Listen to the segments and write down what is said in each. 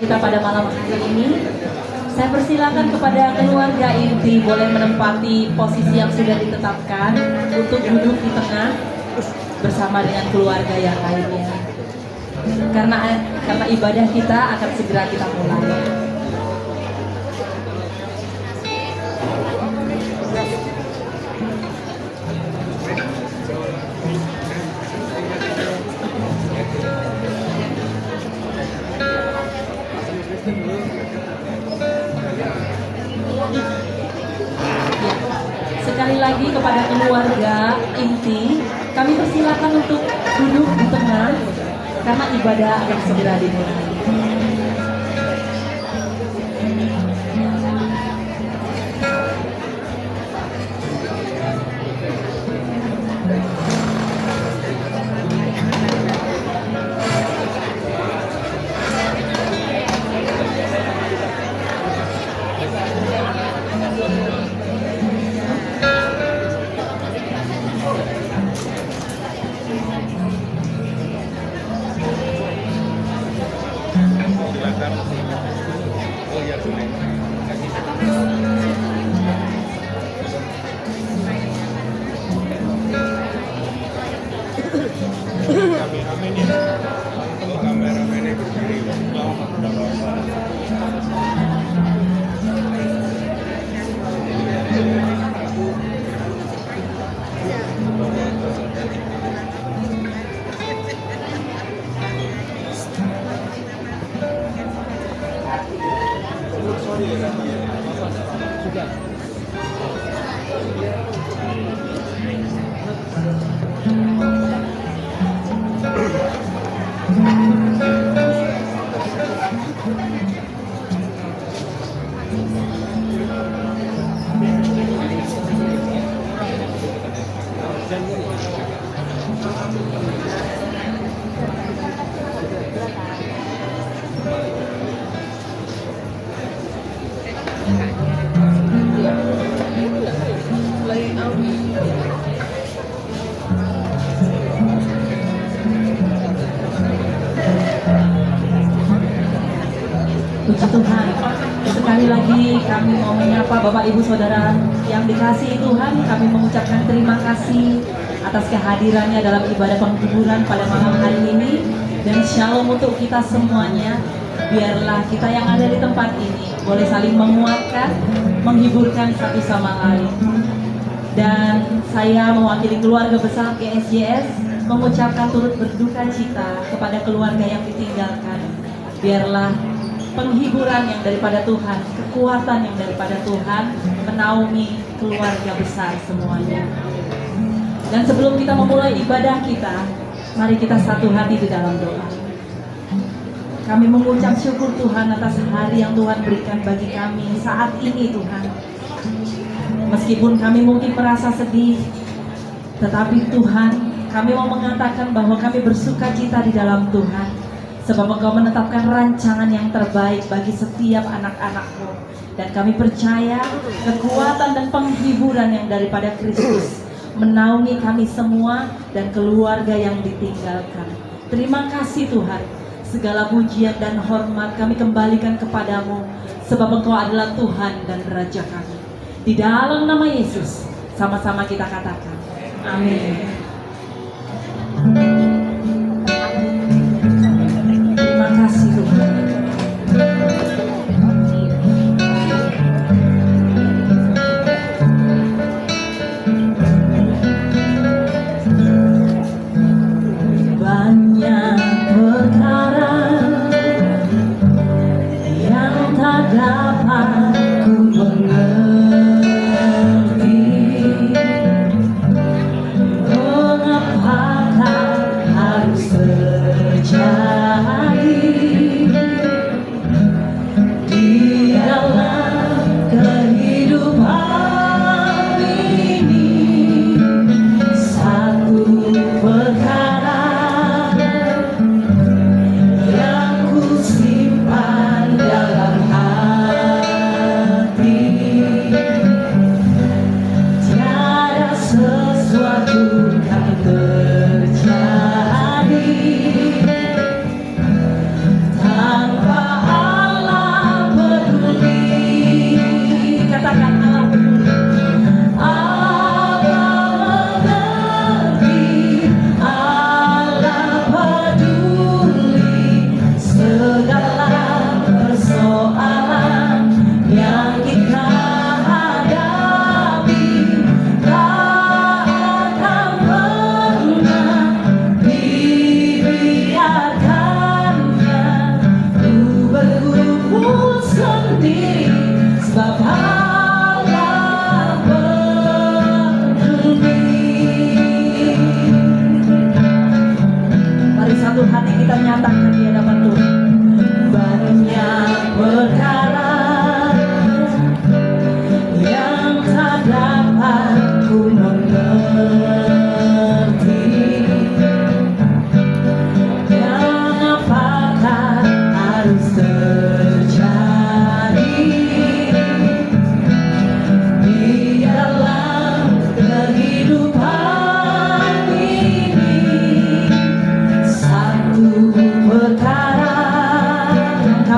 kita pada malam hari ini. Saya persilakan kepada keluarga inti boleh menempati posisi yang sudah ditetapkan untuk duduk di tengah bersama dengan keluarga yang lainnya. Karena ibadah kita akan segera kita mulai. Sekali lagi kepada keluarga inti, kami persilakan untuk duduk di tengah karena ibadah akan segera dimulai. Puji Tuhan, sekali lagi kami mau menyapa Bapak Ibu Saudara yang dikasihi Tuhan. Kami mengucapkan terima kasih atas kehadirannya dalam ibadah penghiburan pada malam hari ini. Dan shalom untuk kita semuanya. Biarlah kita yang ada di tempat ini boleh saling menguatkan, menghiburkan satu sama lain. Dan saya mewakili keluarga besar GSJS mengucapkan turut berduka cita kepada keluarga yang ditinggalkan. Biarlah penghiburan yang daripada Tuhan, kekuatan yang daripada Tuhan menaungi keluarga besar semuanya. Dan sebelum kita memulai ibadah kita, mari kita satu hati di dalam doa. Kami mengucap syukur Tuhan atas hari yang Tuhan berikan bagi kami saat ini Tuhan. Meskipun kami mungkin merasa sedih, tetapi Tuhan, kami mau mengatakan bahwa kami bersuka cita di dalam Tuhan. Sebab Engkau menetapkan rancangan yang terbaik bagi setiap anak-anak-Mu. Dan kami percaya kekuatan dan penghiburan yang daripada Kristus menaungi kami semua dan keluarga yang ditinggalkan. Terima kasih Tuhan. Segala pujian dan hormat kami kembalikan kepadamu. Sebab Engkau adalah Tuhan dan Raja kami. Di dalam nama Yesus, sama-sama kita katakan, amin. Terima kasih Tuhan. Banyak perkara yang tak dapat ku mengerti. Oh,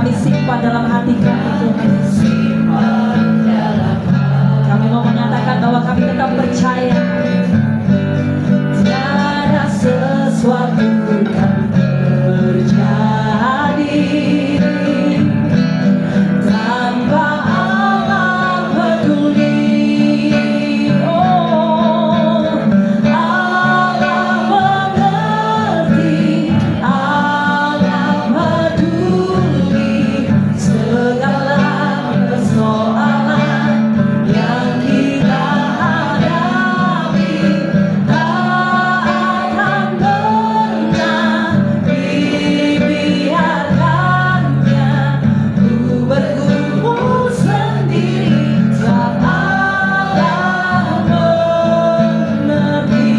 kami simpan dalam hati kami Tuhan. Kami mau menyatakan bahwa kami tetap percaya tiada sesuatu yang terjadi tanpa Allah peduli. Oh, Allah mengerti, Allah peduli segala persoalan yang kita hadapi. Tak akan pernah dibiarkannya ku bergumul sendiri, sebab Allah mengerti.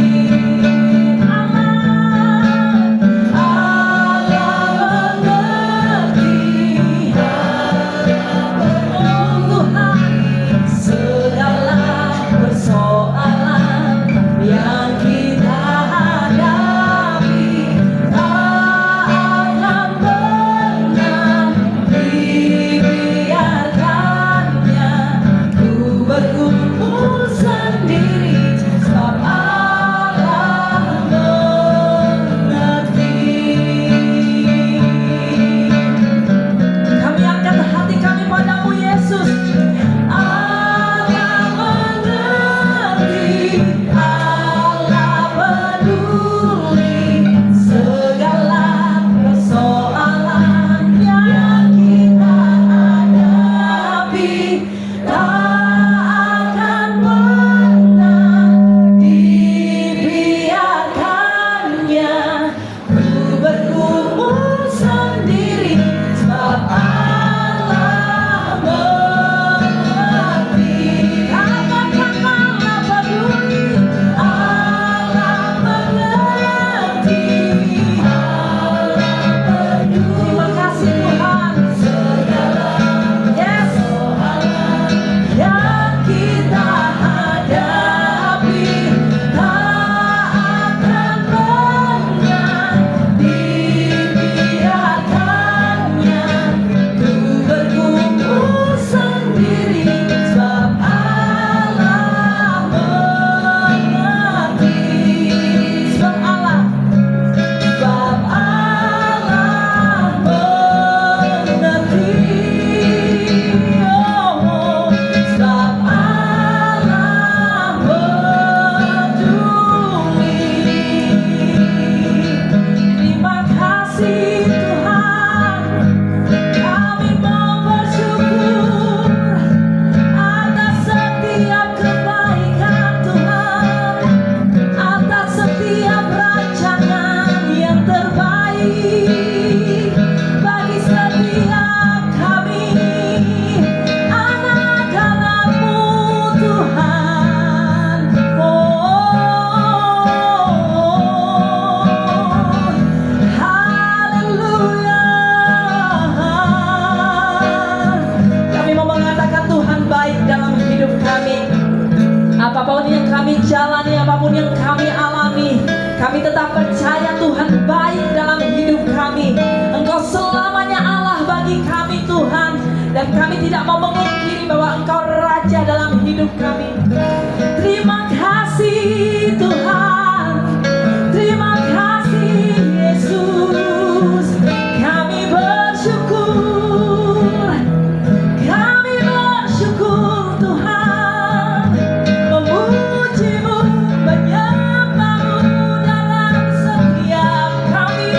Allah mengerti, oh Tuhan, segala persoalan yang kita hadapi. Tak akan pernah dibiarkannya ku berkumpul sendiri, sebab Allah mengerti. Kami angkat hati kami padamu Yesus. Allah mengerti, Allah peduli segala persoalan yang kita hadapi. Tak akan pernah dibiarkannya ku bergumul sendiri, sebab Allah mengerti. Katakan Allah peduli, Allah mengerti, Allah peduli. Terima kasih Tuhan, segala yes yang kita hadapi. Tak akan pernah dibiarkannya ku berkumpul sendiri, sebab Allah mengerti. Sebab Allah mengerti. Oh, sebab Allah peduli. Terima kasih Tuhan, kami mau bersyukur atas setiap kebaikan Tuhan, atas setiap rancangan yang terbaik bagi setiap kami, anak-anak-Mu Tuhan. Haleluya. Kami mau mengatakan Tuhan baik dalam hidup kami. Apapun yang kami jalani, apapun yang kami alami, kami tetap percaya Tuhan baik dalam hidup kami. Engkau selamanya Allah bagi kami Tuhan, dan kami tidak mau memungkiri bahwa Engkau Raja dalam hidup kami. Terima kasih Tuhan, terima kasih Yesus. Kami bersyukur, Tuhan, memuji-Mu, menyembah-Mu dalam setiap kami,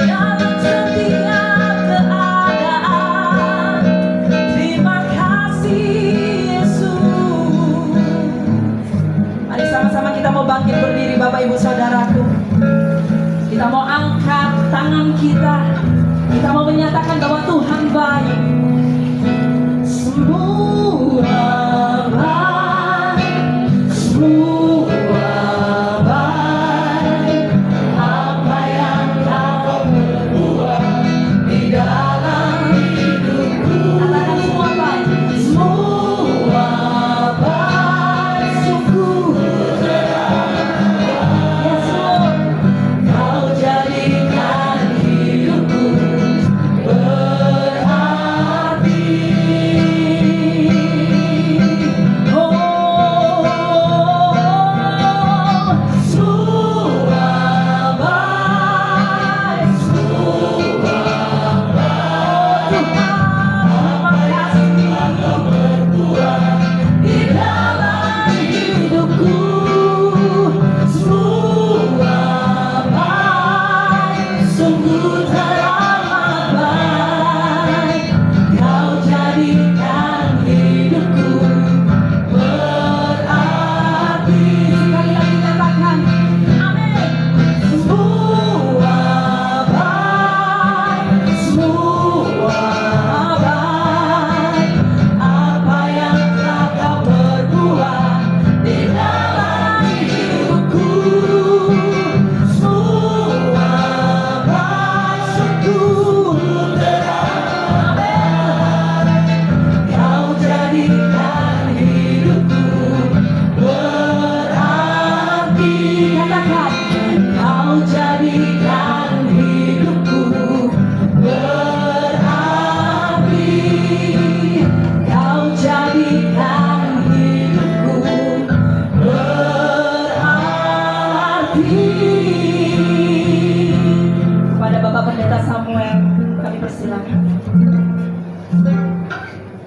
dalam setiap keadaan. Terima kasih Yesus. Mari sama-sama kita mau bangkit berdiri Bapak Ibu Saudaraku. Kita mau angkat tangan kita. Kita mau menyatakan bahwa Tuhan baik. Semua baik, semua baik. Apa yang Kau perbuat di dalam hidupku. Katakan semua baik, semua baik. Syukur Yesus, Kau jadikan hidup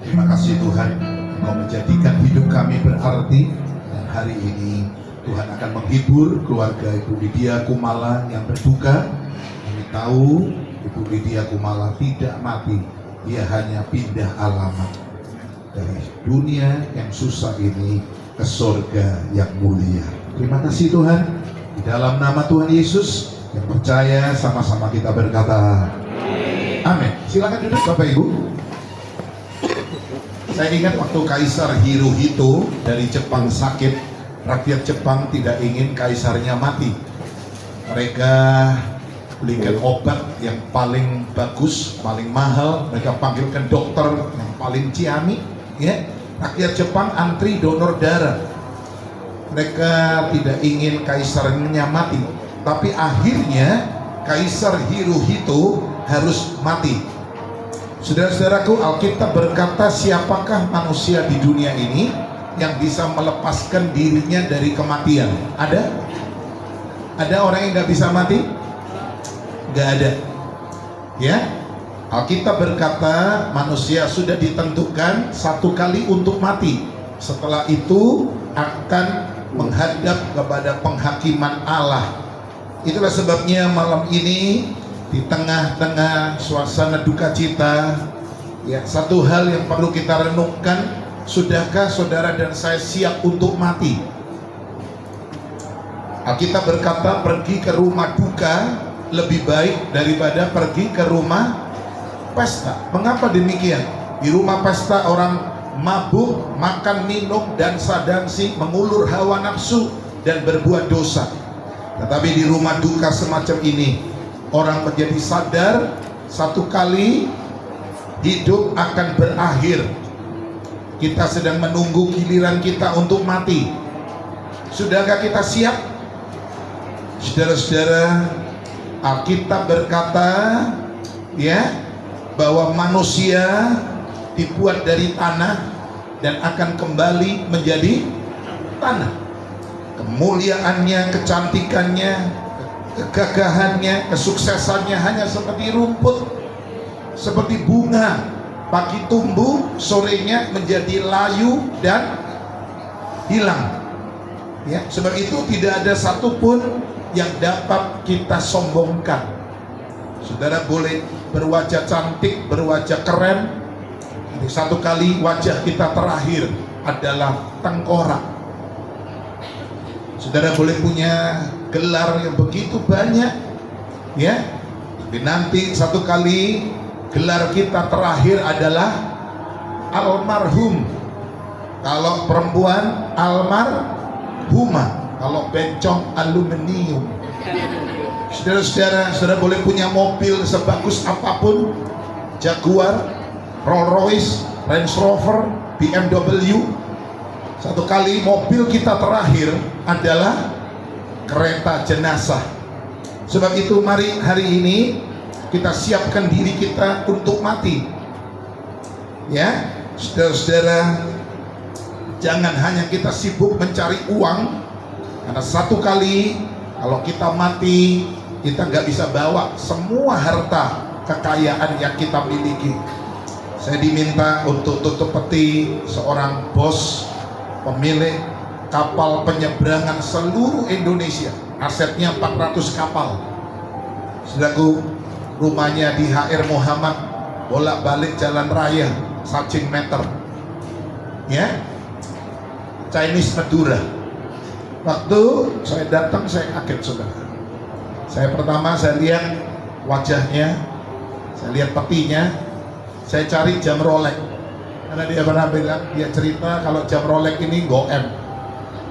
Terima kasih Tuhan, Engkau menjadikan hidup kami berarti. Dan hari ini Tuhan akan menghibur keluarga Ibu Lydia Kumala yang berduka. Kami tahu Ibu Lydia Kumala tidak mati, dia hanya pindah alamat dari dunia yang susah ini ke surga yang mulia. Terima kasih Tuhan. Di dalam nama Tuhan Yesus, yang percaya sama-sama kita berkata amin. Silakan duduk Bapak Ibu. Saya ingat waktu Kaisar Hirohito dari Jepang sakit, rakyat Jepang tidak ingin kaisarnya mati. Mereka belikan obat yang paling bagus, paling mahal. Mereka panggilkan dokter yang paling ciamik. Ya, rakyat Jepang antri donor darah. Mereka tidak ingin kaisarnya mati, tapi akhirnya Kaisar Hirohito harus mati. Saudara-saudaraku, Alkitab berkata, siapakah manusia di dunia ini yang bisa melepaskan dirinya dari kematian? Ada? Ada orang yang nggak bisa mati? Nggak ada. Ya, Alkitab berkata manusia sudah ditentukan satu kali untuk mati. Setelah itu akan menghadap kepada penghakiman Allah. Itulah sebabnya malam ini di tengah-tengah suasana duka cita, ya, satu hal yang perlu kita renungkan, sudahkah saudara dan saya siap untuk mati? Alkitab berkata pergi ke rumah duka lebih baik daripada pergi ke rumah pesta. Mengapa demikian? Di rumah pesta orang mabuk, makan, minum, dansa-dansi, mengulur hawa nafsu dan berbuat dosa. Tetapi di rumah duka semacam ini, orang menjadi sadar satu kali hidup akan berakhir. Kita sedang menunggu giliran kita untuk mati. Sudahkah kita siap? Saudara-saudara, Alkitab berkata, ya, bahwa manusia dibuat dari tanah dan akan kembali menjadi tanah. Kemuliaannya, kecantikannya, kegagahannya, kesuksesannya hanya seperti rumput, seperti bunga, pagi tumbuh, sorenya menjadi layu dan hilang. Ya, sebab itu tidak ada satupun yang dapat kita sombongkan. Saudara boleh berwajah cantik, berwajah keren, tapi satu kali wajah kita terakhir adalah tengkorak. Saudara boleh punya gelar yang begitu banyak, ya, tapi nanti satu kali gelar kita terakhir adalah almarhum. Kalau perempuan almarhumah, kalau bencong aluminium. Saudara-saudara, saudara boleh punya mobil sebagus apapun, Jaguar, Rolls Royce, Range Rover, BMW. Satu kali mobil kita terakhir adalah kereta jenazah. Sebab itu mari hari ini kita siapkan diri kita untuk mati. Ya, saudara-saudara, jangan hanya kita sibuk mencari uang, karena satu kali kalau kita mati, kita nggak bisa bawa semua harta kekayaan yang kita miliki. Saya diminta untuk tutup peti seorang bos pemilik kapal penyeberangan seluruh Indonesia, asetnya 400 kapal. Saudaraku, rumahnya di HR Muhammad, bolak-balik jalan raya, Sajing meter, ya, Chinese Madura. Waktu saya datang, saya kaget, saudara. Saya lihat wajahnya, saya lihat petinya, saya cari jam Rolex. Karena dia pernah bilang, dia cerita kalau jam Rolex ini goem,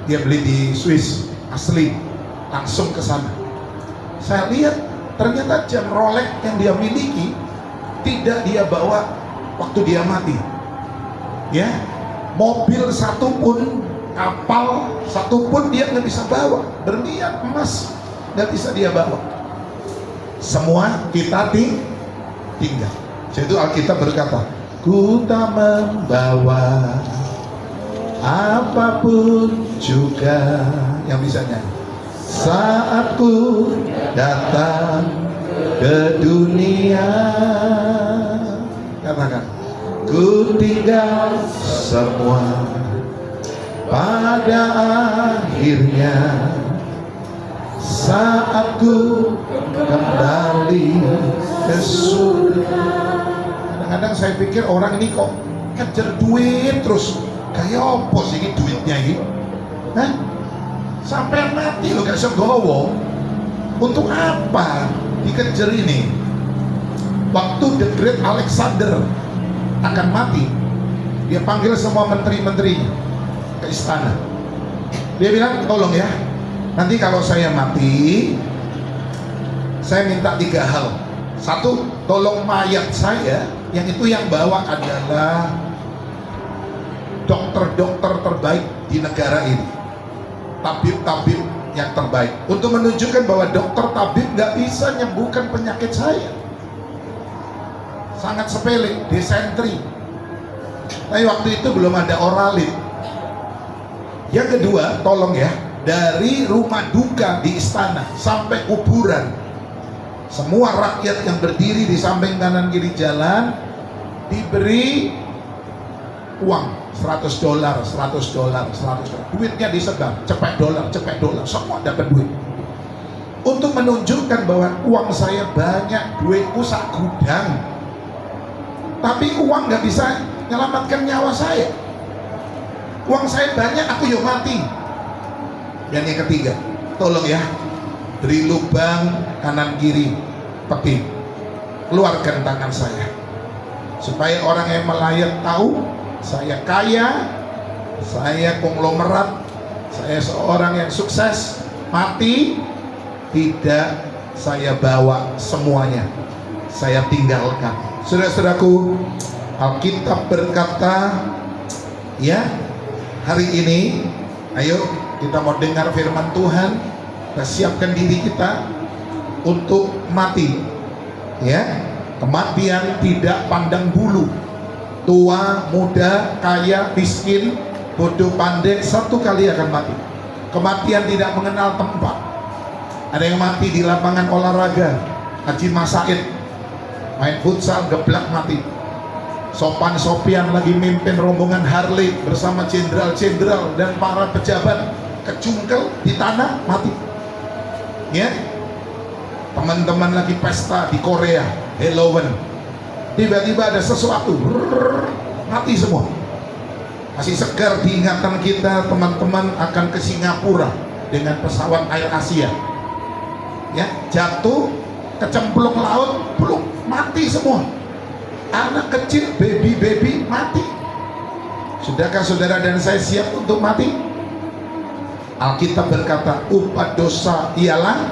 dia beli di Swiss asli, langsung ke sana. Saya lihat ternyata jam Rolex yang dia miliki tidak dia bawa waktu dia mati. Ya, mobil satu pun, kapal satu pun dia nggak bisa bawa. Berlian, emas nggak bisa dia bawa. Semua kita tinggal. Jadi Alkitab berkata, ku tak membawa apapun juga, yang bisa nyanyi, saat ku datang ke dunia. Katakan, ku tinggal semua pada akhirnya saat ku kembali ke surga. Kadang-kadang saya pikir orang ini kok ngejar duit terus, kayak apa sih ini duitnya ini? Hah? Sampai mati lo gak segowo. Untuk apa dikejar ini? Waktu The Great Alexander akan mati, dia panggil semua menteri-menterinya ke istana. Dia bilang, tolong ya, nanti kalau saya mati, saya minta 3 hal. 1, tolong mayat saya, yang itu yang bawa adalah dokter-dokter terbaik di negara ini, tabib-tabib yang terbaik, untuk menunjukkan bahwa dokter tabib nggak bisa menyembuhkan penyakit saya. Sangat sepele, disentri. Tapi waktu itu belum ada oralit. Yang kedua, tolong ya, dari rumah duka di istana sampai kuburan, semua rakyat yang berdiri di samping kanan kiri jalan diberi uang $100, duitnya disebar, cepet dolar, semua dapat duit, untuk menunjukkan bahwa uang saya banyak, duitku sak gudang. Tapi uang nggak bisa menyelamatkan nyawa saya. Uang saya banyak, aku yuk mati. Dan yang ketiga, tolong ya, beri lubang kanan kiri peti, keluarkan tangan saya, supaya orang yang melayat tahu saya kaya, saya konglomerat, saya seorang yang sukses. Mati tidak saya bawa semuanya, saya tinggalkan. Saudara-saudaraku, Alkitab berkata, ya, hari ini ayo kita mau dengar firman Tuhan. Kita siapkan diri kita untuk mati, ya. Kematian tidak pandang bulu, tua, muda, kaya, miskin, bodoh, pandai, satu kali akan mati. Kematian tidak mengenal tempat. Ada yang mati di lapangan olahraga, Haji Masaid main futsal, geblak mati. Sopan Sopian lagi mimpin rombongan Harley bersama jenderal-jenderal dan para pejabat, kecungkel di tanah, mati. Ya, teman-teman lagi pesta di Korea, Halloween, tiba-tiba ada sesuatu, mati semua. Masih segar di ingatan kita, teman-teman akan ke Singapura dengan pesawat Air Asia, ya, jatuh kecemplung laut, belum mati semua. Anak kecil, baby mati. Sudahkah saudara dan saya siap untuk mati? Alkitab berkata, upah dosa ialah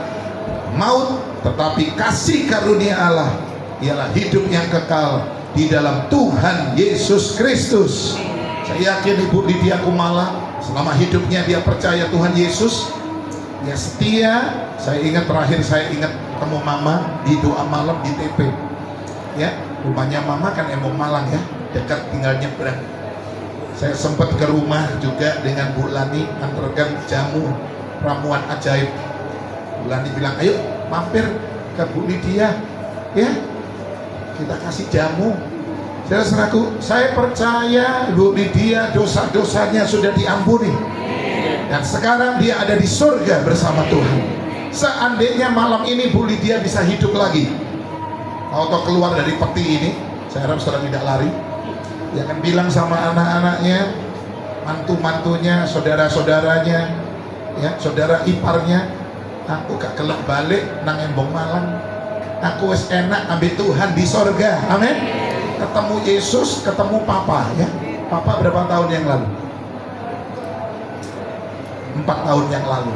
maut, tetapi kasih karunia Allah ialah hidup yang kekal di dalam Tuhan Yesus Kristus. Saya yakin Ibu Lydia Kumala selama hidupnya dia percaya Tuhan Yesus, dia setia. Saya ingat terakhir, saya ingat ketemu Mama di doa malam di TP, ya, rumahnya Mama kan Embong Malang, ya, dekat, tinggal nyebrang. Saya sempat ke rumah juga dengan Bu Lani, antarkan jamu ramuan ajaib. Bu Lani bilang, ayo mampir ke Bu Lydia, ya, kita kasih jamu. Saudara-saudaraku, saya percaya Bu Lydia dosa-dosanya sudah diampuni, dan sekarang dia ada di surga bersama Tuhan. Seandainya malam ini Bu Lydia bisa hidup lagi, atau keluar dari peti ini, saya harap saudara tidak lari. Jangan bilang sama anak-anaknya, mantu-mantunya, saudara-saudaranya, ya, saudara iparnya, aku gak kelak balik nang Embong Malang, aku wis enak ambil Tuhan di sorga. Amin. Ketemu Yesus, ketemu Papa, ya. Papa berapa tahun yang lalu? 4 tahun yang lalu,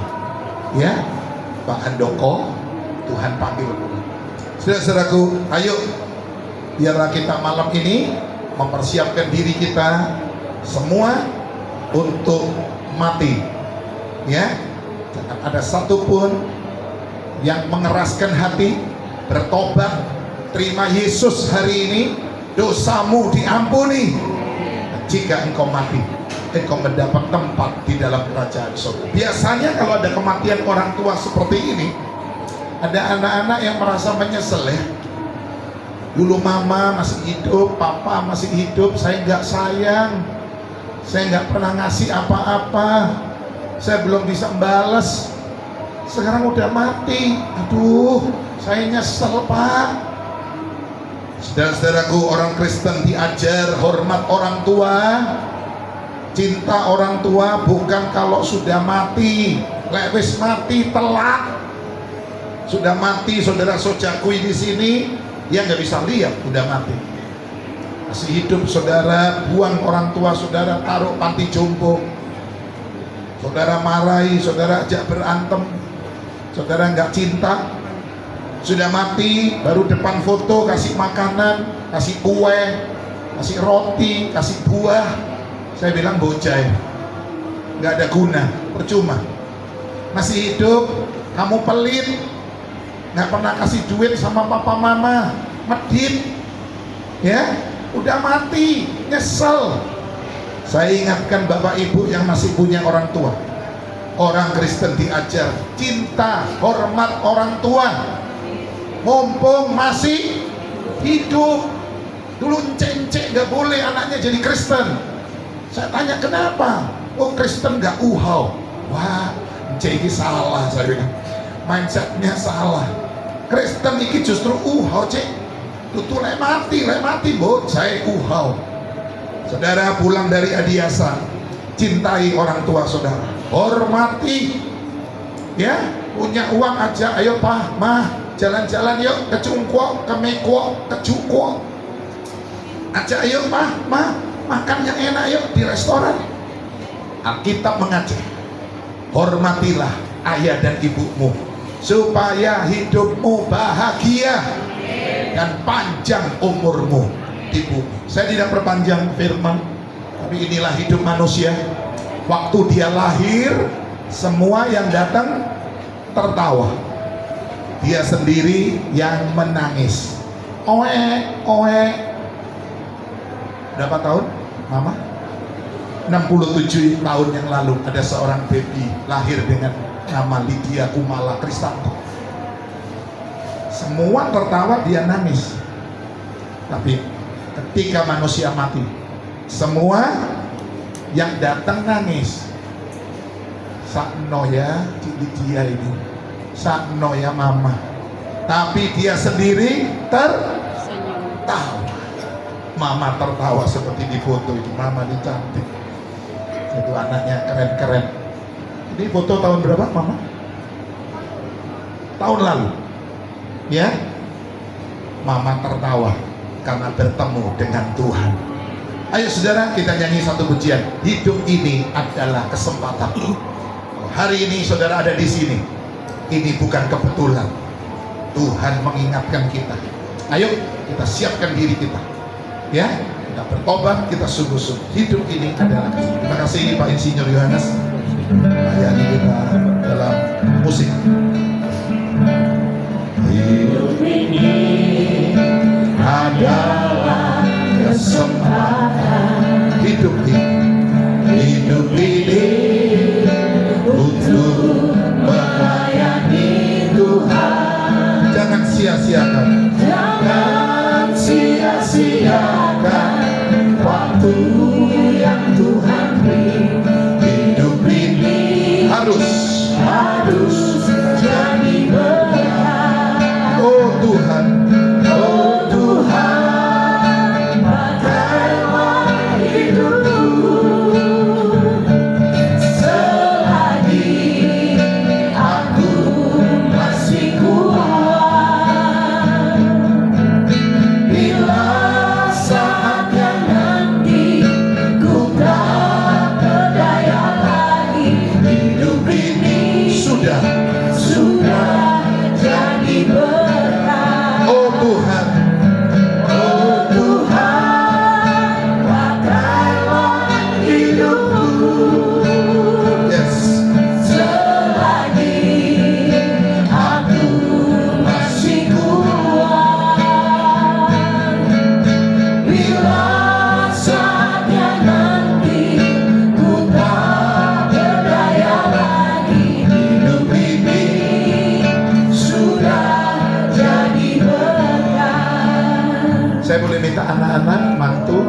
ya. Pak Handoko, Tuhan panggil. Saudara-saudaraku, ayo, biarlah kita malam ini mempersiapkan diri kita semua untuk mati, ya. Jangan ada satupun yang mengeraskan hati, bertobat, terima Yesus hari ini, dosamu diampuni. Jika engkau mati, engkau mendapat tempat di dalam kerajaan surga. Biasanya kalau ada kematian orang tua seperti ini, ada anak-anak yang merasa menyesal, ya. Dulu mama masih hidup, papa masih hidup, saya nggak sayang, saya nggak pernah ngasih apa-apa, saya belum bisa balas. Sekarang udah mati, aduh, saya nyesel Pak. Saudara-saudaraku, orang Kristen diajar hormat orang tua, cinta orang tua bukan kalau sudah mati. Lek wis mati telak. Sudah mati, saudara sojakui di sini, dia nggak bisa lihat udah mati. Masih hidup saudara, buang orang tua saudara, taruh panti jompo. Saudara marahi, saudara ajak berantem, saudara nggak cinta. Sudah mati, baru depan foto kasih makanan, kasih kue, kasih roti, kasih buah. Saya bilang bocah, nggak ada guna, percuma. Masih hidup, kamu pelit, nggak pernah kasih duit sama papa mama, medit, ya, udah mati, nyesel. Saya ingatkan bapak ibu yang masih punya orang tua, orang Kristen diajar cinta, hormat orang tua. Mumpung masih hidup. Dulu encek-encek gak boleh anaknya jadi Kristen. Saya tanya kenapa? Oh Kristen gak uhau. Wah encek ini salah, saya bilang. Mindsetnya salah. Kristen ini justru uhau cek. Tutu lek mati bot saya uhau. Saudara pulang dari Adiasa, cintai orang tua saudara, hormati. Ya, punya uang aja, ayo pak, mah, jalan-jalan yuk ke Cungkuo, ke Mekuo, ke Cukuo. Aja ayo mah, makan yang enak yuk di restoran. Alkitab mengajar, hormatilah ayah dan ibumu supaya hidupmu bahagia dan panjang umurmu di bumi. Saya tidak perpanjang firman, tapi inilah hidup manusia. Waktu dia lahir, semua yang datang tertawa, dia sendiri yang menangis. Oe. Berapa tahun mama? 67 tahun yang lalu ada seorang baby lahir dengan nama Lydia Kumala Kristanto. Semua tertawa, dia nangis. Tapi ketika manusia mati, semua yang datang nangis. Sakno ya Lydia ini, sakno ya mama. Tapi dia sendiri tertawa. Mama tertawa seperti di foto itu. Mama ini cantik, itu anaknya keren-keren. Ini foto tahun berapa mama? Tahun lalu ya. Mama tertawa karena bertemu dengan Tuhan. Ayo saudara, kita nyanyi satu pujian. Hidup ini adalah kesempatan. Hari ini saudara ada di sini, ini bukan kebetulan. Tuhan mengingatkan kita. Ayo kita siapkan diri kita, ya, kita bertobat, kita sungguh-sungguh. Hidup ini adalah. Terima kasih Pak Insinyur Yohanes layani kita dalam musik. Hidup ini adalah kesempatan. Hidup ini untuk melayani Tuhan. Jangan sia-siakan. Jangan sia-siakan waktu yang Tuhan beri. Hidup ini harus jadi berkah. Oh Tuhan,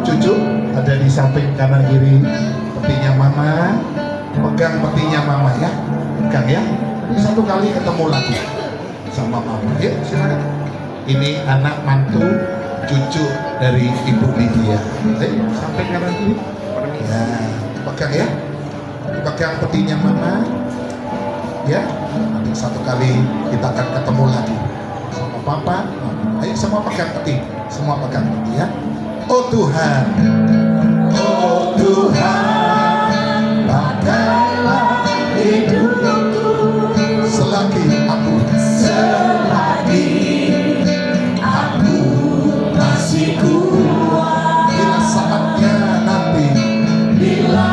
cucu ada di samping kanan kiri petinya mama. Pegang petinya mama ya, pegang ya. Satu kali ketemu lagi sama mama. Yuk silakan. Ini anak mantu cucu dari Ibu Lydia. Ayo samping kanan kiri. Ya, pegang ya. Pegang petinya mama. Ya, nanti satu kali kita akan ketemu lagi sama papa. Ayo semua pegang peti, semua pegang peti ya. Oh Tuhan, oh Tuhan, pakailah hidupku selagi aku masih kuat. Bila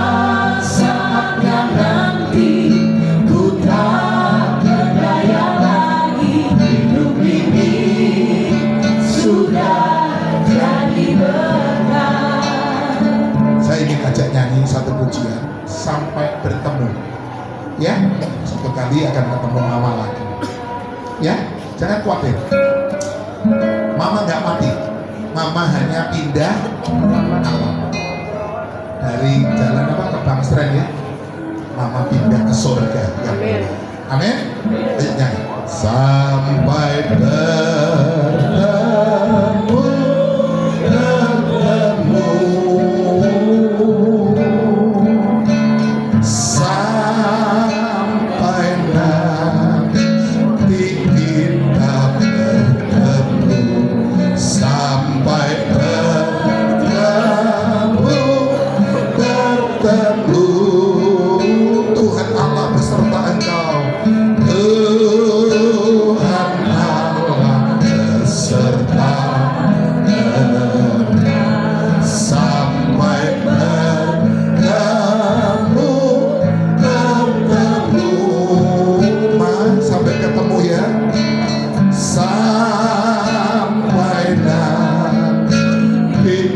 saatnya nanti, ku tak berdaya lagi. Hidup ini sudah jadi berkah. Saya ingin ajak nyanyi satu pujian sampai bertemu ya. Satu kali akan ketemu mama lagi ya, jangan khawatir, mama nggak mati, mama hanya pindah dari jalan apa ke Bangstren ya, mama pindah ke surga ya. Amin. Ayo nyanyi sampai bertemu sampai nanti kita bertemu, sampai bertemu Tuhan Allah beserta engkau, Tuhan Allah beserta sampai sampai ketemu ya, sampai nanti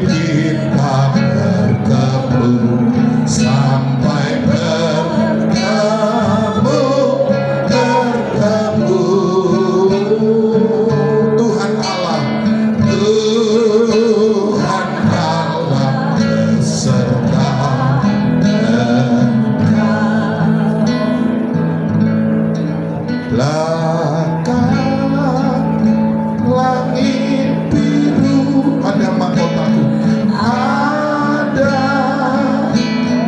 kita bertemu, sampai bertemu Tuhan Allah beserta belakang langit biru ada mahkotaku, ada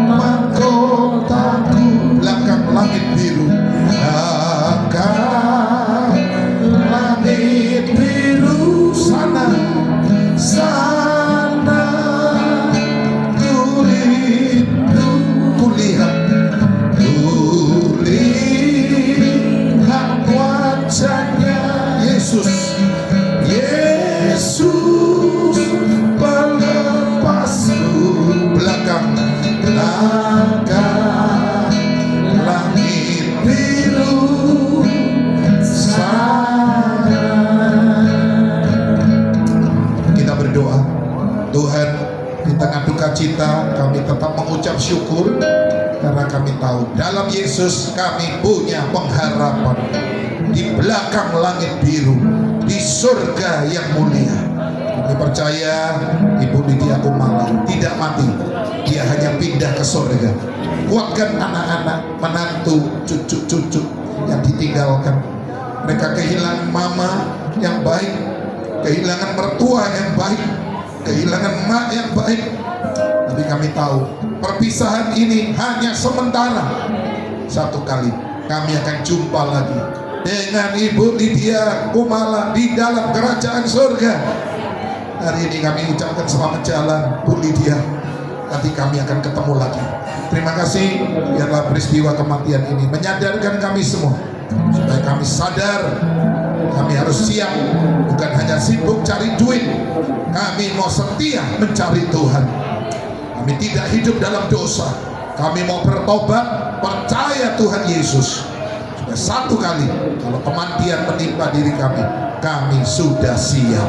mahkotaku. Belakang langit biru, belakang langit biru, sana kulihat wajahnya Yesus, Yesus pelepasku. Belakang langit biru sana. Kita berdoa, Tuhan, di tengah duka cita kami tetap mengucap syukur karena kami tahu dalam Yesus kami punya pengharapan di belakang langit biru, di surga yang mulia. Kami percaya Ibu Lydia Kumala tidak mati, dia hanya pindah ke surga. Kuatkan anak-anak, menantu, cucu-cucu yang ditinggalkan. Mereka kehilangan mama yang baik, kehilangan mertua yang baik, kehilangan mak yang baik. Tapi kami tahu perpisahan ini hanya sementara. Satu kali kami akan jumpa lagi dengan Ibu Lydia Kumala di dalam kerajaan surga. Hari ini kami ucapkan selamat jalan Bu Lydia, nanti kami akan ketemu lagi. Terima kasih, biarlah peristiwa kematian ini menyadarkan kami semua supaya kami sadar kami harus siap, bukan hanya sibuk cari duit. Kami mau setia mencari Tuhan. Kami tidak hidup dalam dosa. Kami mau bertobat, percaya Tuhan Yesus. Supaya satu kali kalau kematian menimpa diri kami sudah siap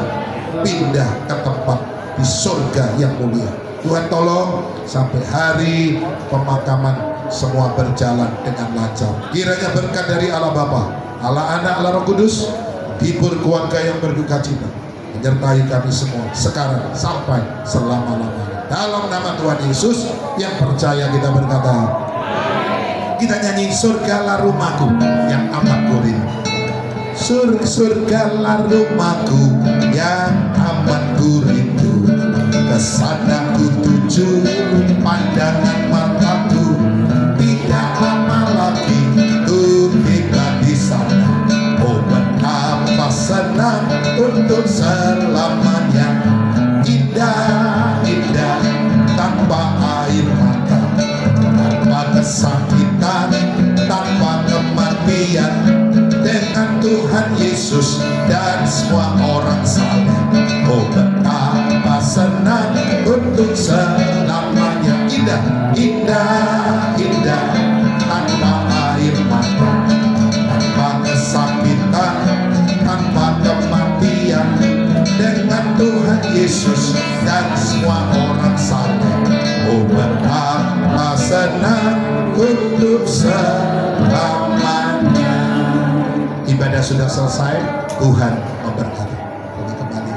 pindah ke tempat di surga yang mulia. Tuhan tolong sampai hari pemakaman semua berjalan dengan lancar. Kiranya berkat dari Allah Bapa, Allah Anak, Allah Roh Kudus hibur keluarga yang berduka cita, menyertai kami semua sekarang sampai selama-lamanya. Dalam nama Tuhan Yesus, yang percaya kita berkata, kita nyanyi surgalah rumahku yang amat ku rindu. Surgalah rumahku yang amat ku rindu. Kesana ku tuju pandangan mataku, tidak lama lagi ku tiba di sana. Oh betapa senang untuk selamanya, indah, indah tanpa air mata, tanpa kesakitan, tanpa kematian, dengan Tuhan Yesus dan semua orang saleh. Oh betapa senang untuk selamanya, indah, indah, indah tanpa air mata, tanpa kesakitan, tanpa kematian, dengan Tuhan Yesus dan semua orang saleh. Oh betapa senang untuk selamanya. Ibadah sudah selesai, Tuhan memberkati. Kami kembali.